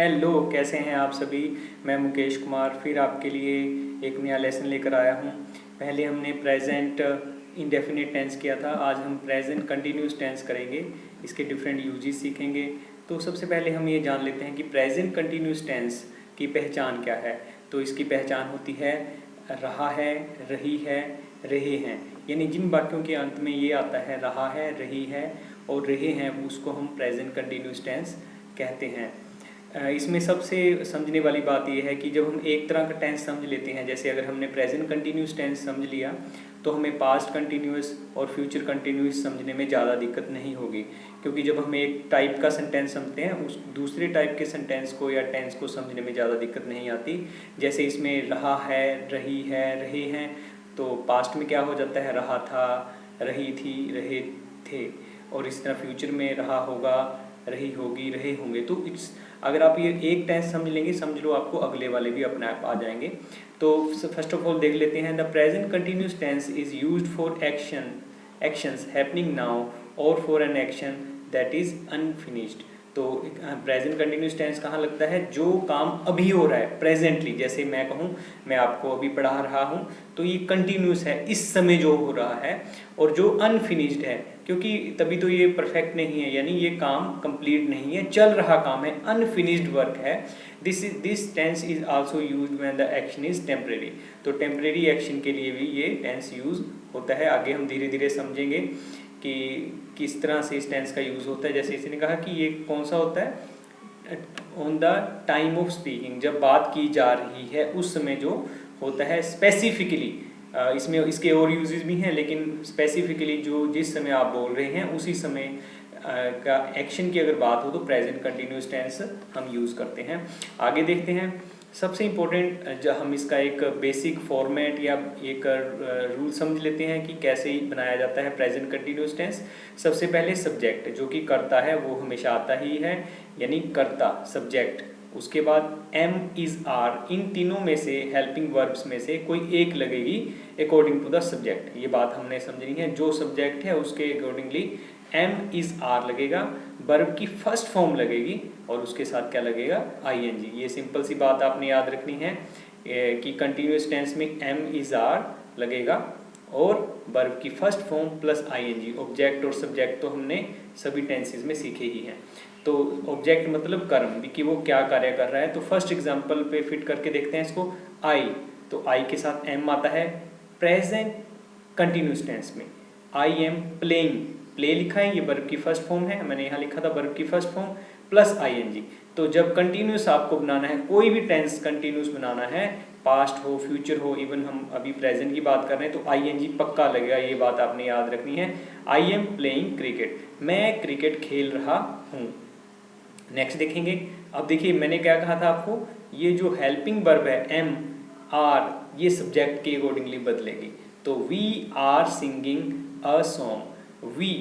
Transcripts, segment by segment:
Hello, कैसे हैं आप सभी। मैं मुकेश कुमार फिर आपके लिए एक नया लेसन लेकर आया हूँ। पहले हमने प्रेजेंट इंडेफिनिट टेंस किया था, आज हम प्रेजेंट कंटिन्यूस टेंस करेंगे। इसके डिफरेंट यूजेस सीखेंगे। तो सबसे पहले हम ये जान लेते हैं कि प्रेजेंट कंटिन्यूस टेंस की पहचान क्या है। तो इसकी पहचान होती है रहा है, रही है, रहे हैं। यानी जिन वाक्यों के अंत में ये आता है रहा है, रही है और रहे हैं, उसको हम प्रेजेंट कंटिन्यूस टेंस कहते हैं। इसमें सबसे समझने वाली बात यह है कि जब हम एक तरह का टेंस समझ लेते हैं, जैसे अगर हमने प्रेजेंट कंटिन्यूस टेंस समझ लिया तो हमें पास्ट कंटिन्यूस और फ्यूचर कंटिन्यूस समझने में ज़्यादा दिक्कत नहीं होगी। क्योंकि जब हम एक टाइप का सेंटेंस समझते हैं, उस दूसरे टाइप के सेंटेंस को या टेंस को समझने में ज़्यादा दिक्कत नहीं आती। जैसे इसमें रहा है, रही है, रहे हैं, तो पास्ट में क्या हो जाता है, रहा था, रही थी, रहे थे। और इस तरह फ्यूचर में रहा होगा, रही होगी, रहे होंगे। तो इट्स अगर आप ये एक टेंस समझ लेंगे, समझ लो आपको अगले वाले भी अपने आप आ जाएंगे। तो फर्स्ट ऑफ ऑल देख लेते हैं। The present continuous tense is used for actions happening now और for an action that is unfinished. तो प्रेजेंट कंटिन्यूस टेंस कहाँ लगता है, जो काम अभी हो रहा है प्रेजेंटली। जैसे मैं कहूँ मैं आपको अभी पढ़ा रहा हूँ, तो ये कंटिन्यूस है, इस समय जो हो रहा है। और जो अनफिनिश्ड है, क्योंकि तभी तो ये परफेक्ट नहीं है, यानी ये काम कंप्लीट नहीं है, चल रहा काम है, अनफिनिश्ड वर्क है। This tense is also used when the action is temporary. तो टेम्परेरी एक्शन के लिए भी ये टेंस यूज होता है। आगे हम धीरे धीरे समझेंगे कि किस तरह से इस टेंस का यूज होता है। जैसे इसने कहा कि ये कौन सा होता है, on the time of speaking, जब बात की जा रही है उस समय जो होता है। स्पेसिफिकली इसमें इसके और यूजेस भी हैं, लेकिन स्पेसिफिकली जो जिस समय आप बोल रहे हैं उसी समय का एक्शन की अगर बात हो तो प्रेजेंट कंटिन्यूस टेंस हम यूज़ करते हैं। आगे देखते हैं। सबसे इम्पोर्टेंट जब हम इसका एक बेसिक फॉर्मेट या एक रूल समझ लेते हैं कि कैसे बनाया जाता है प्रेजेंट कंटिन्यूस टेंस। सबसे पहले सब्जेक्ट जो कि करता है वो हमेशा आता ही है, यानी करता सब्जेक्ट। उसके बाद एम इज आर, इन तीनों में से हेल्पिंग वर्ब्स में से कोई एक लगेगी अकॉर्डिंग टू द सब्जेक्ट। ये बात हमने समझनी है, जो सब्जेक्ट है उसके अकॉर्डिंगली एम इज आर लगेगा, वर्ब की फर्स्ट फॉर्म लगेगी और उसके साथ क्या लगेगा, आईएनजी। ये सिंपल सी बात आपने याद रखनी है कि कंटिन्यूस टेंस में एम इज आर लगेगा और वर्ब की first form plus ING. Object और सब्जेक्ट तो हमने सभी टेंसेस में सीखे ही हैं। तो ऑब्जेक्ट मतलब कर्म कि वो क्या कार्य कर रहा है। तो फर्स्ट एग्जांपल पे फिट करके देखते हैं इसको। आई, तो आई के साथ एम आता है प्रेजेंट कंटिन्यूस टेंस में। आई एम प्लेइंग, प्ले लिखा है, ये वर्ब की फर्स्ट फॉर्म है, मैंने यहाँ लिखा था वर्ब की फर्स्ट फॉर्म प्लस आईएनजी। तो जब कंटिन्यूस आपको बनाना है, कोई भी टेंस कंटिन्यूस बनाना है, पास्ट हो, फ्यूचर हो, इवन हम अभी प्रेजेंट की बात कर रहे हैं, तो आईएनजी पक्का लगेगा। ये बात आपने याद रखनी है। आई एम प्लेइंग क्रिकेट, मैं क्रिकेट खेल रहा हूँ। नेक्स्ट देखेंगे। अब देखिए मैंने क्या कहा था आपको, ये जो हेल्पिंग वर्ब है एम आर, ये सब्जेक्ट के अकॉर्डिंगली बदलेगी। तो we are singing a song, we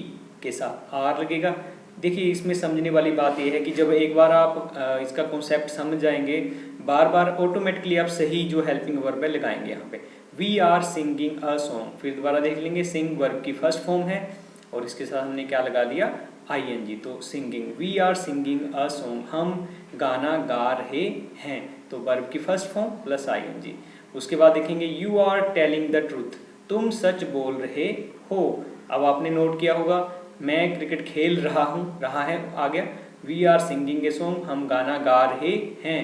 के साथ आर लगेगा। देखिए इसमें समझने वाली बात यह है कि जब एक बार आप इसका कॉन्सेप्ट समझ जाएंगे, बार बार ऑटोमेटिकली आप सही जो हेल्पिंग वर्ब है लगाएंगे यहाँ पे। We are singing a song, फिर दोबारा देख लेंगे, सिंग वर्ब की फर्स्ट फॉर्म है और इसके साथ हमने क्या लगा दिया, आईएनजी। तो singing, we are singing a song, हम गाना गा रहे हैं, तो वर्ब की फर्स्ट फॉर्म प्लस आईएनजी। उसके बाद देखेंगे you are telling the truth, तुम सच बोल रहे हो। अब आपने नोट किया होगा मैं क्रिकेट खेल रहा हूँ, रहा है आ गया, we are singing a song, हम गाना गा रहे हैं,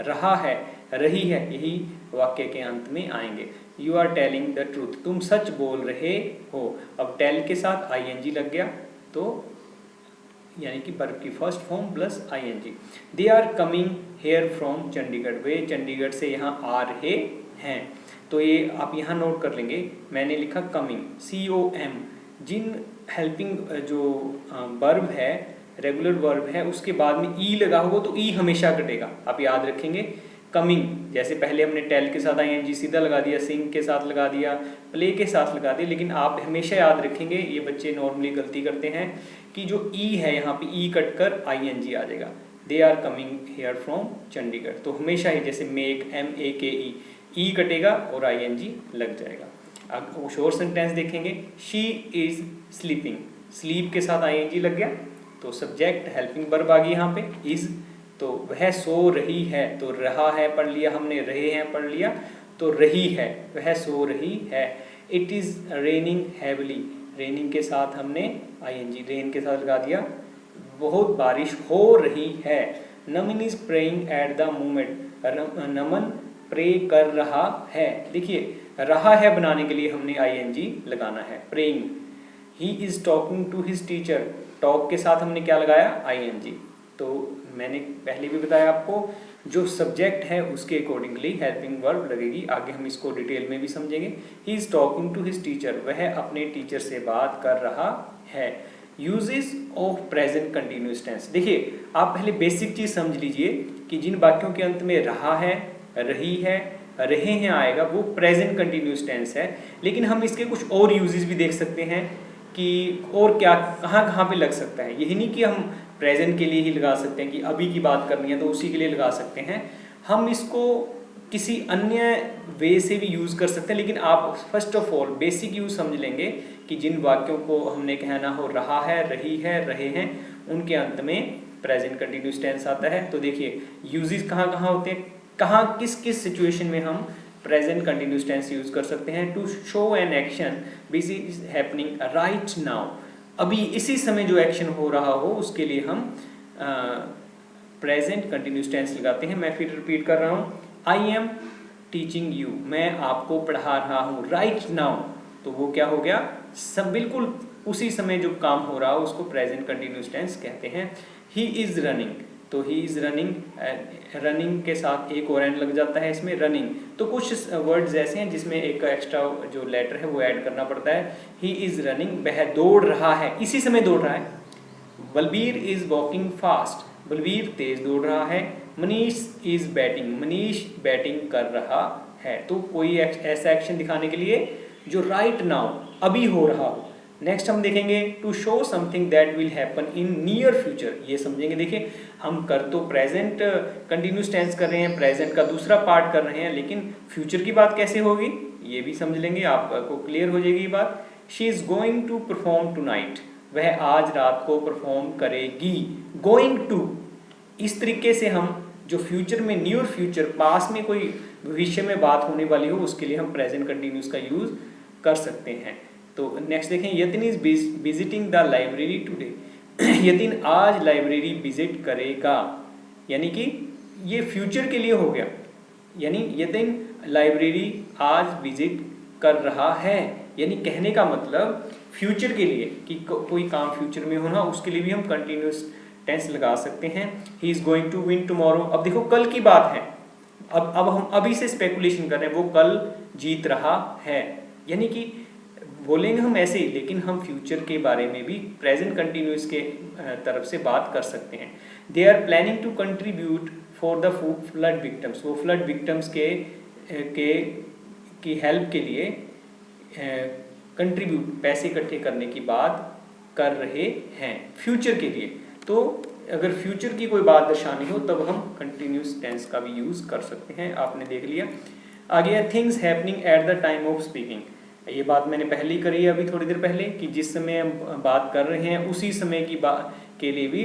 रहा है, रही है, यही वाक्य के अंत में आएंगे। You are telling the truth, तुम सच बोल रहे हो। अब टेल के साथ आईएनजी लग गया, तो यानी कि वर्ब की first form plus ING. They are coming here from Chandigarh, वे चंडीगढ़ से यहाँ आ रहे हैं। तो ये आप यहाँ नोट कर लेंगे, मैंने लिखा कमिंग, COM। जिन हेल्पिंग जो वर्ब है, रेगुलर वर्ब है, उसके बाद में ई लगा होगा तो ई हमेशा कटेगा, आप याद रखेंगे। कमिंग, जैसे पहले हमने टेल के साथ आईएनजी सीधा लगा दिया, सिंग के साथ लगा दिया, प्ले के साथ लगा दिया, लेकिन आप हमेशा याद रखेंगे, ये बच्चे नॉर्मली गलती करते हैं कि जो ई है यहाँ पे ई कट कर आईएनजी आ जाएगा। They are coming here from Chandigarh, तो हमेशा ही जैसे मेक, MAKE, ई कटेगा और आईएनजी लग जाएगा। अब शोर सेंटेंस देखेंगे। शी इज स्लीपिंग, स्लीप के साथ आईएनजी लग गया, तो सब्जेक्ट हेल्पिंग वर्ब आ गई यहाँ पे इज, तो वह सो रही है, तो रहा है पढ़ लिया हमने, रहे हैं पढ़ लिया, तो रही है, वह सो रही है। It is raining heavily, raining के साथ हमने आईएनजी रेन के साथ लगा दिया, बहुत बारिश हो रही है। Naman is praying at the moment, Naman pray कर रहा है। देखिए रहा है बनाने के लिए हमने आईएनजी लगाना है, praying. He is talking to his teacher, talk के साथ हमने क्या लगाया, आईएनजी। तो मैंने पहले भी बताया आपको, जो सब्जेक्ट है उसके अकॉर्डिंगली हेल्पिंग वर्ब लगेगी। आगे हम इसको डिटेल में भी समझेंगे। He is talking to his teacher, वह अपने टीचर से बात कर रहा है। Uses of present continuous tense, देखिए आप पहले बेसिक चीज समझ लीजिए कि जिन वाक्यों के अंत में रहा है, रही है, रहे हैं आएगा, वो प्रेजेंट कंटिन्यूस टेंस है। लेकिन हम इसके कुछ और यूजेस भी देख सकते हैं कि और क्या कहाँ कहाँ पे लग सकता है। यही नहीं कि हम प्रेजेंट के लिए ही लगा सकते हैं कि अभी की बात करनी है तो उसी के लिए लगा सकते हैं, हम इसको किसी अन्य वे से भी यूज़ कर सकते हैं। लेकिन आप first of all basic use समझ लेंगे कि जिन वाक्यों को हमने कहना हो रहा है, रही है, रहे हैं, उनके अंत में प्रेजेंट कंटिन्यूस टेंस आता है। तो देखिए यूजेस कहाँ कहाँ होते हैं, कहाँ किस किस सिचुएशन में हम प्रेजेंट कंटिन्यूस टेंस यूज कर सकते हैं। To show an action which is happening right now, अभी इसी समय जो एक्शन हो रहा हो उसके लिए हम प्रेजेंट कंटिन्यूस टेंस लगाते हैं। मैं फिर रिपीट कर रहा हूँ, आई एम टीचिंग यू, मैं आपको पढ़ा रहा हूँ, राइट नाउ, तो वो क्या हो गया, सब बिल्कुल उसी समय जो काम हो रहा हो उसको प्रेजेंट कंटिन्यूस टेंस कहते हैं। ही इज रनिंग, तो ही इज रनिंग, रनिंग के साथ एक और एन लग जाता है इसमें, रनिंग। तो कुछ वर्ड्स ऐसे हैं जिसमें एक एक्स्ट्रा जो लेटर है वो ऐड करना पड़ता है। ही इज रनिंग, वह दौड़ रहा है, इसी समय दौड़ रहा है। Balbir is walking fast, Balbir तेज दौड़ रहा है। Manish is batting, Manish batting कर रहा है। तो कोई ऐसा एक्शन दिखाने के लिए जो राइट नाउ अभी हो रहा हो। नेक्स्ट हम देखेंगे to show something that will happen in near future, ये समझेंगे। देखिए हम कर तो प्रेजेंट कंटिन्यूस टेंस कर रहे हैं, प्रेजेंट का दूसरा पार्ट कर रहे हैं, लेकिन फ्यूचर की बात कैसे होगी ये भी समझ लेंगे, आपको क्लियर हो जाएगी ये बात। She is going to perform tonight, वह आज रात को परफॉर्म करेगी। गोइंग टू, इस तरीके से हम जो फ्यूचर में, नियर फ्यूचर, पास में कोई भविष्य में बात होने वाली हो उसके लिए हम प्रेजेंट कंटिन्यूस का यूज कर सकते हैं। तो नेक्स्ट देखें, Yatin is visiting the library today, Yatin आज लाइब्रेरी विजिट करेगा, यानी कि ये फ्यूचर के लिए हो गया, यानी यतिन लाइब्रेरी आज विजिट कर रहा है, यानी कहने का मतलब फ्यूचर के लिए कि कोई काम फ्यूचर में होना, उसके लिए भी हम कंटिन्यूस टेंस लगा सकते हैं। He is going to win tomorrow, अब देखो कल की बात है, अब हम अभी से स्पेकुलेशन कर रहे हैं, वो कल जीत रहा है, यानी कि बोलेंगे हम ऐसे ही, लेकिन हम फ्यूचर के बारे में भी प्रेजेंट कंटिन्यूस के तरफ से बात कर सकते हैं। They are planning to contribute for the flood victims, वो फ्लड विक्टम्स की हेल्प के लिए कंट्रीब्यूट, पैसे इकट्ठे करने की बात कर रहे हैं फ्यूचर के लिए। तो अगर फ्यूचर की कोई बात दर्शानी हो तब हम कंटिन्यूस टेंस का भी यूज कर सकते हैं। आपने देख लिया। आगे है things happening at the time of speaking, ये बात मैंने पहले ही करी है अभी थोड़ी देर पहले कि जिस समय हम बात कर रहे हैं उसी समय की बात के लिए भी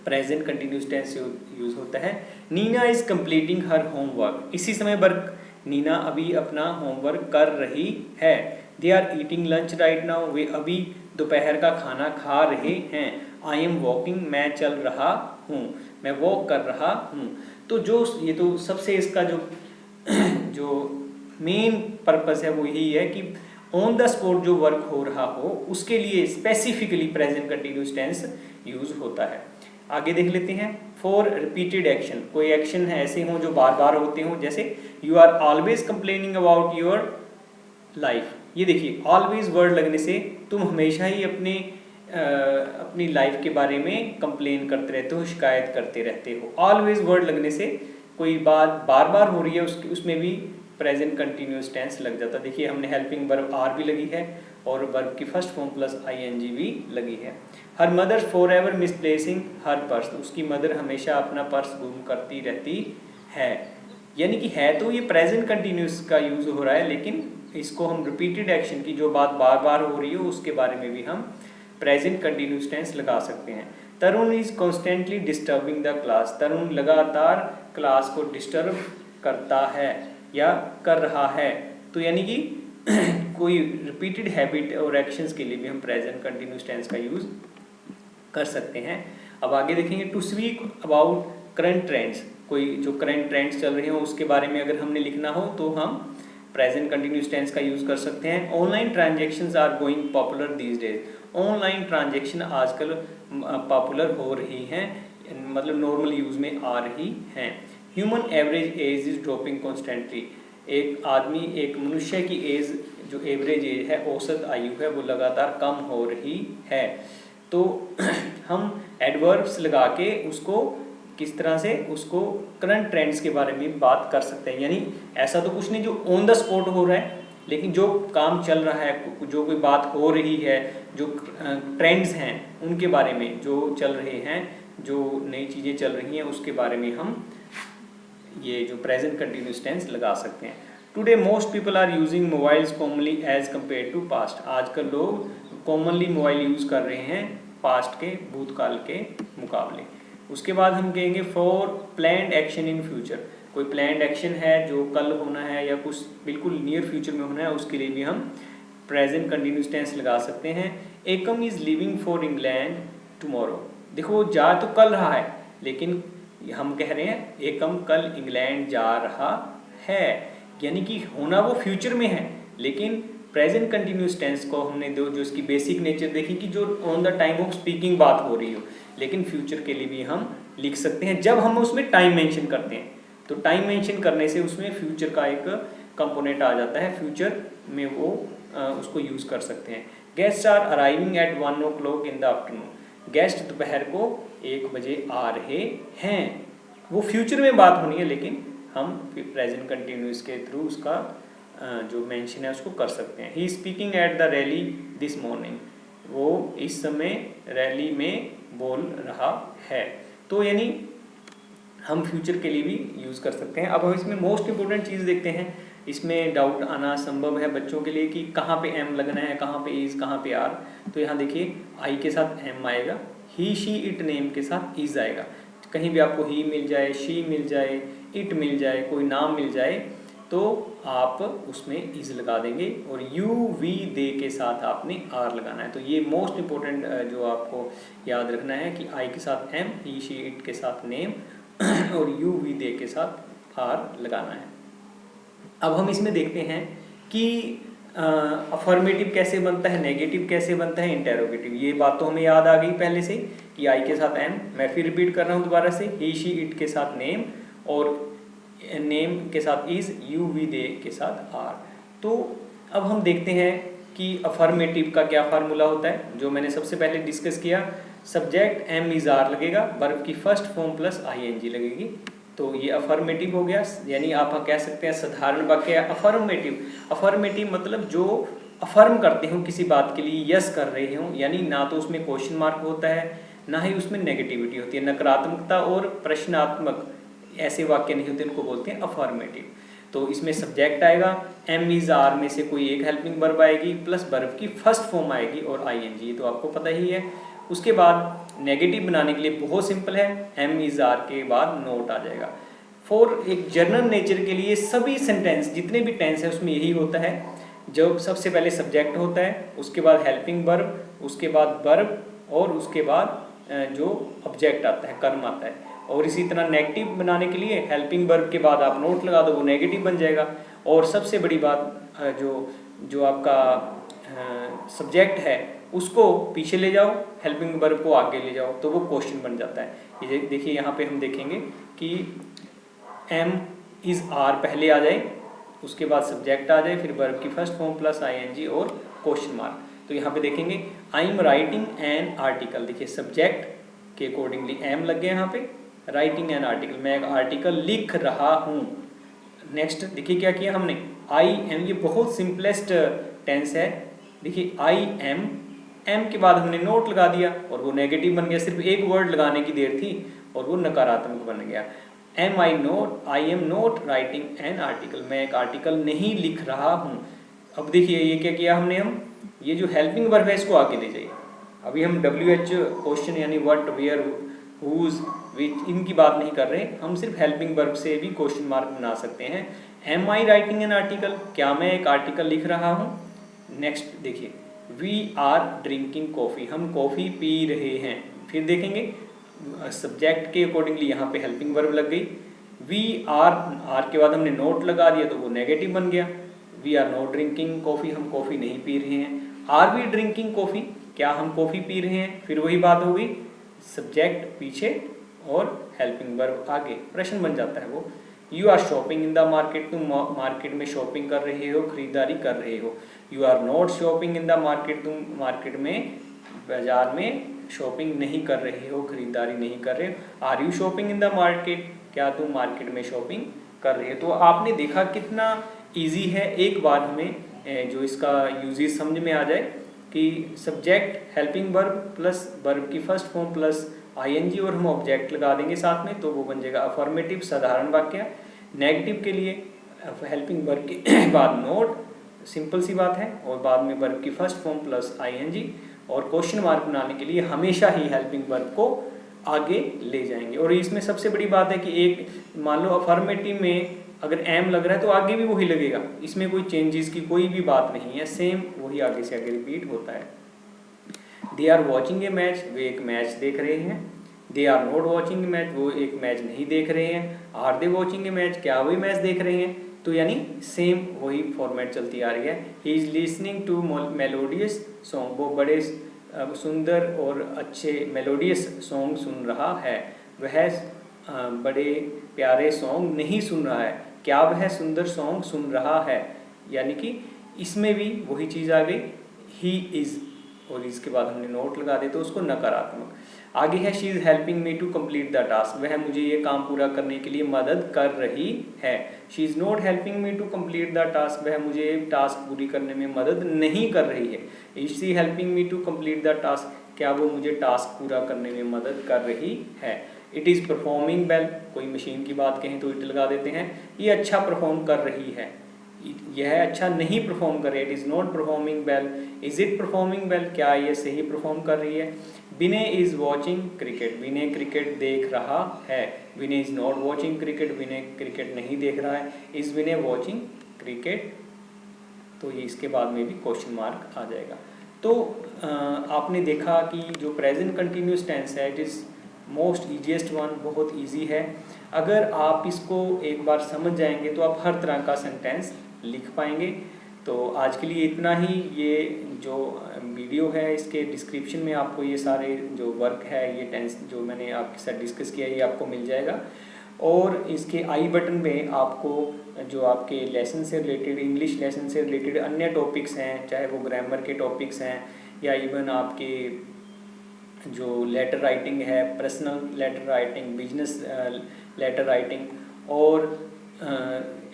प्रेजेंट कंटिन्यूस टेंस यूज होता है। Neena is completing her homework, इसी समय वर्क, नीना अभी अपना होमवर्क कर रही है। They are eating lunch right now, वे अभी दोपहर का खाना खा रहे हैं। आई एम वॉकिंग, मैं चल रहा हूँ, मैं वॉक कर रहा हूँ। तो जो ये तो सबसे इसका जो मेन पर्पस है वो यही है कि ऑन द स्पॉट जो वर्क हो रहा हो उसके लिए specifically present continuous tense use होता है। आगे देख लेते हैं। फॉर रिपीटेड एक्शन, कोई एक्शन है ऐसे हो जो बार बार होते हो, जैसे you are always complaining about your life, ये देखिए ऑलवेज वर्ड लगने से तुम हमेशा ही अपनी लाइफ के बारे में कंप्लेन करते रहते हो, शिकायत करते रहते हो। ऑलवेज वर्ड लगने से कोई बात बार बार हो रही है उसमें भी प्रेजेंट कंटिन्यूस टेंस लग जाता है। देखिए हमने हेल्पिंग वर्ब आर भी लगी है और वर्ब की फर्स्ट फॉर्म प्लस आईएनजी भी लगी है। Her mother for ever misplacing her purse, उसकी मदर हमेशा अपना पर्स गुम करती रहती है, यानी कि है तो ये प्रेजेंट कंटिन्यूस का यूज हो रहा है, लेकिन इसको हम रिपीटेड एक्शन की जो बात बार बार हो रही है उसके बारे में भी हम प्रेजेंट कंटिन्यूस टेंस लगा सकते हैं। Tarun is constantly disturbing the class, Tarun लगातार क्लास को डिस्टर्ब करता है या कर रहा है। तो यानी कि कोई रिपीटेड हैबिट और एक्शंस के लिए भी हम प्रेजेंट कंटिन्यूस टेंस का यूज कर सकते हैं। अब आगे देखेंगे, to speak about current trends, कोई जो करंट ट्रेंड्स चल रहे हो उसके बारे में अगर हमने लिखना हो तो हम प्रेजेंट कंटिन्यूस टेंस का यूज कर सकते हैं। Online transactions are going popular these days, online transaction आजकल पॉपुलर हो रही हैं, मतलब नॉर्मल यूज में आ रही हैं। Human average age is dropping constantly, एक आदमी, एक मनुष्य की एज जो एवरेज एज है, औसत आयु है, वो लगातार कम हो रही है। तो हम एडवर्ब्स लगा के उसको किस तरह से उसको करंट ट्रेंड्स के बारे में बात कर सकते हैं। यानी ऐसा तो कुछ नहीं जो ऑन द स्पॉट हो रहा है, लेकिन जो काम चल रहा है, जो कोई बात हो रही है, जो ट्रेंड्स हैं उनके बारे में, जो चल रहे हैं, जो नई चीज़ें चल रही हैं उसके बारे में हम ये जो प्रेजेंट कंटिन्यूस टेंस लगा सकते हैं। Today most people are using mobiles commonly as compared to past, आजकल लोग कॉमनली मोबाइल यूज़ कर रहे हैं पास्ट के, भूतकाल के मुकाबले। उसके बाद हम कहेंगे for planned action in future, कोई प्लान्ड एक्शन है जो कल होना है या कुछ बिल्कुल नियर फ्यूचर में होना है, उसके लिए भी हम प्रेजेंट कंटिन्यूस टेंस लगा सकते हैं। एकम is living for England tomorrow, देखो वो जा तो कल रहा है, लेकिन हम कह रहे हैं एकम कल इंग्लैंड जा रहा है, यानी कि होना वो फ्यूचर में है, लेकिन प्रेजेंट कंटिन्यूस टेंस को हमने जो इसकी बेसिक नेचर देखी कि जो on the time of speaking बात हो रही हो, लेकिन फ्यूचर के लिए भी हम लिख सकते हैं जब हम उसमें टाइम मेंशन करते हैं। तो टाइम मेंशन करने से उसमें फ्यूचर का एक कंपोनेंट आ जाता है, फ्यूचर में वो उसको यूज कर सकते हैं। Guest are arriving at 1 o'clock in the afternoon, guest दोपहर को 1 बजे आ रहे हैं, वो फ्यूचर में बात होनी है, लेकिन हम प्रेजेंट कंटिन्यूस के थ्रू उसका जो मेंशन है उसको कर सकते हैं। He speaking at the rally this morning, वो इस समय रैली में बोल रहा है। तो यानी हम फ्यूचर के लिए भी यूज़ कर सकते हैं। अब हम इसमें मोस्ट इंपोर्टेंट चीज़ देखते हैं, इसमें डाउट आना संभव है बच्चों के लिए कि कहाँ पे एम लगना है, कहाँ पे इज, कहाँ पे आर। तो यहाँ देखिए आई के साथ एम आएगा, ही शी इट नेम के साथ इज आएगा। कहीं भी आपको ही मिल जाए, शी मिल जाए, इट मिल जाए, कोई नाम मिल जाए, तो आप उसमें इज लगा देंगे और यू वी दे के साथ आपने आर लगाना है। तो ये मोस्ट इंपोर्टेंट जो आपको याद रखना है कि आई के साथ एम, ही शी इट के साथ नेम और यू वी दे के साथ आर लगाना है। अब हम इसमें देखते हैं कि अफर्मेटिव कैसे बनता है, नेगेटिव कैसे बनता है, इंटेरोगेटिव। ये बात तो हमें याद आ गई पहले से कि आई के साथ एम, मैं फिर रिपीट कर रहा हूँ दोबारा से, ही शी इट के साथ नेम और नेम के साथ इज, यू वी दे के साथ आर। तो अब हम देखते हैं कि अफर्मेटिव का क्या फार्मूला होता है, जो मैंने सबसे पहले डिस्कस किया। सब्जेक्ट एम इज आर लगेगा, वर्ब की फर्स्ट फॉर्म प्लस आईएनजी लगेगी, तो ये अफर्मेटिव हो गया। यानी आप कह सकते हैं साधारण वाक्य अफर्मेटिव। अफर्मेटिव मतलब जो अफर्म करते हो किसी बात के लिए, यस कर रहे हो, यानी ना तो उसमें क्वेश्चन मार्क होता है, ना ही उसमें नेगेटिविटी होती है, नकारात्मकता और प्रश्नात्मक ऐसे वाक्य नहीं होते, उनको बोलते हैं अफर्मेटिव। तो इसमें सब्जेक्ट आएगा, एम इज आर में से कोई एक हेल्पिंग वर्ब आएगी प्लस वर्ब की फर्स्ट फॉर्म आएगी और आईएनजी, तो आपको पता ही है। उसके बाद नेगेटिव बनाने के लिए बहुत सिंपल है, एम इज आर के बाद नोट आ जाएगा। फॉर एक जनरल नेचर के लिए सभी सेंटेंस जितने भी टेंस है उसमें यही होता है, जब सबसे पहले सब्जेक्ट होता है, उसके बाद हेल्पिंग वर्ब, उसके बाद वर्ब और उसके बाद जो ऑब्जेक्ट आता है, कर्म आता है। और इसी तरह नेगेटिव बनाने के लिए हेल्पिंग वर्ब के बाद आप नोट लगा दो, वो नेगेटिव बन जाएगा। और सबसे बड़ी बात जो आपका सब्जेक्ट है उसको पीछे ले जाओ, हेल्पिंग वर्ब को आगे ले जाओ, तो वो क्वेश्चन बन जाता है। ये देखिए यहाँ पे हम देखेंगे कि एम इज आर पहले आ जाए, उसके बाद सब्जेक्ट आ जाए, फिर वर्ब की फर्स्ट फॉर्म प्लस आईएनजी और क्वेश्चन मार्क। तो यहाँ पे देखेंगे I am writing an article, देखिए सब्जेक्ट के अकॉर्डिंगली एम लग गया यहाँ पे, राइटिंग एन आर्टिकल, मैं एक आर्टिकल लिख रहा हूँ। नेक्स्ट देखिए क्या किया हमने, आई एम, ये बहुत सिंपलेस्ट टेंस है। देखिए आई एम, एम के बाद हमने नोट लगा दिया और वो नेगेटिव बन गया, सिर्फ एक वर्ड लगाने की देर थी और वो नकारात्मक बन गया। Am I am not writing an article, मैं एक आर्टिकल नहीं लिख रहा हूँ। अब देखिए ये क्या किया हमने, हम ये जो हेल्पिंग वर्ब है इसको आगे ले जाइए। अभी हम WH क्वेश्चन यानी व्हाट, वेयर, हुज, विच, इनकी बात नहीं कर रहे, हम सिर्फ हेल्पिंग वर्ब से भी क्वेश्चन मार्क बना सकते हैं। Am I writing an article, क्या मैं एक आर्टिकल लिख रहा हूँ। नेक्स्ट देखिए, वी आर ड्रिंकिंग कॉफ़ी, हम कॉफ़ी पी रहे हैं। फिर देखेंगे सब्जेक्ट के अकॉर्डिंगली यहाँ पे हेल्पिंग वर्ब लग गई। वी आर के बाद हमने नोट लगा दिया तो वो नेगेटिव बन गया। We are not drinking coffee, हम कॉफ़ी नहीं पी रहे हैं। आर वी ड्रिंकिंग कॉफ़ी, क्या हम कॉफ़ी पी रहे हैं। फिर वही बात हो गई, सब्जेक्ट पीछे और हेल्पिंग वर्ब आगे, प्रश्न बन जाता है वो। You are shopping in the market, तुम मार्केट में शॉपिंग कर रहे हो, खरीदारी कर रहे हो। You are not shopping in the market, तुम मार्केट में, बाजार में शॉपिंग नहीं कर रहे हो, खरीदारी नहीं कर रहे हो। Are you shopping in the market, क्या तुम मार्केट में शॉपिंग कर रहे हो। तो आपने देखा कितना ईजी है, एक बार हमें जो इसका यूजेस समझ में आ जाए कि subject helping verb plus verb की फर्स्ट फॉर्म प्लस ING और हम ऑब्जेक्ट लगा देंगे साथ में, तो वो बन जाएगा अफर्मेटिव साधारण वाक्य। नेगेटिव के लिए हेल्पिंग वर्ब के बाद नोट, सिंपल सी बात है, और बाद में वर्ब की फर्स्ट फॉर्म प्लस ING, और क्वेश्चन मार्क बनाने के लिए हमेशा ही हेल्पिंग वर्ब को आगे ले जाएंगे। और इसमें सबसे बड़ी बात है कि एक मान लो अफर्मेटिव में अगर एम लग रहा है तो आगे भी वही लगेगा, इसमें कोई चेंजेस की कोई भी बात नहीं है, सेम वही आगे से आगे रिपीट होता है। They are watching a match, वे एक मैच देख रहे हैं। They are not watching a match, वो एक मैच नहीं देख रहे हैं। Are they watching a match, क्या वही मैच देख रहे हैं। तो यानी सेम वही फॉर्मेट चलती आ रही है। He is listening to melodious song, वो बड़े सुंदर और अच्छे मेलोडियस सॉन्ग सुन रहा है। वह बड़े प्यारे सॉन्ग नहीं सुन रहा है, क्या वह सुंदर सॉन्ग सुन रहा है। यानी कि इसमें भी वही चीज़ आ गई, ही इज़, और इसके बाद हमने नोट लगा दे तो उसको नकारात्मक। आगे है she is helping me to complete the task, वह मुझे ये काम पूरा करने के लिए मदद कर रही है। She is not helping me to complete the task, वह मुझे टास्क पूरी करने में मदद नहीं कर रही है। Is she helping me to complete the task, क्या वो मुझे टास्क पूरा करने में मदद कर रही है। इट इज़ परफॉर्मिंग वेल, कोई मशीन की बात कहें तो इट लगा देते हैं, ये अच्छा परफॉर्म कर रही है। यह अच्छा नहीं परफॉर्म कर रही है, it is not performing well. Is it performing well, क्या ये सही परफॉर्म कर रही है। Vinay is watching cricket, Vinay cricket देख रहा है। Vinay is not watching cricket, Vinay cricket नहीं देख रहा है। इज विनय वॉचिंग क्रिकेट, तो ये इसके बाद में भी क्वेश्चन मार्क आ जाएगा। तो आपने देखा कि जो प्रेजेंट कंटिन्यूस टेंस है, it is most easiest one, बहुत इजी है। अगर आप इसको एक बार समझ जाएंगे तो आप हर तरह का सेंटेंस लिख पाएंगे। तो आज के लिए इतना ही। ये जो वीडियो है इसके डिस्क्रिप्शन में आपको ये सारे जो वर्क है, ये टेंस जो मैंने आपके साथ डिस्कस किया, ये आपको मिल जाएगा। और इसके आई बटन में आपको जो आपके लेसन से रिलेटेड, इंग्लिश लेसन से रिलेटेड अन्य टॉपिक्स हैं, चाहे वो ग्रामर के टॉपिक्स हैं या इवन आपके जो लेटर राइटिंग है, personal letter writing, business letter writing और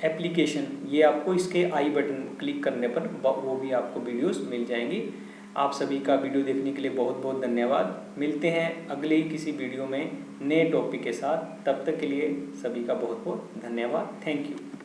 एप्लीकेशन, ये आपको इसके आई बटन क्लिक करने पर वो भी आपको वीडियोस मिल जाएंगी। आप सभी का वीडियो देखने के लिए बहुत बहुत धन्यवाद। मिलते हैं अगले ही किसी वीडियो में नए टॉपिक के साथ, तब तक के लिए सभी का बहुत बहुत धन्यवाद। Thank you.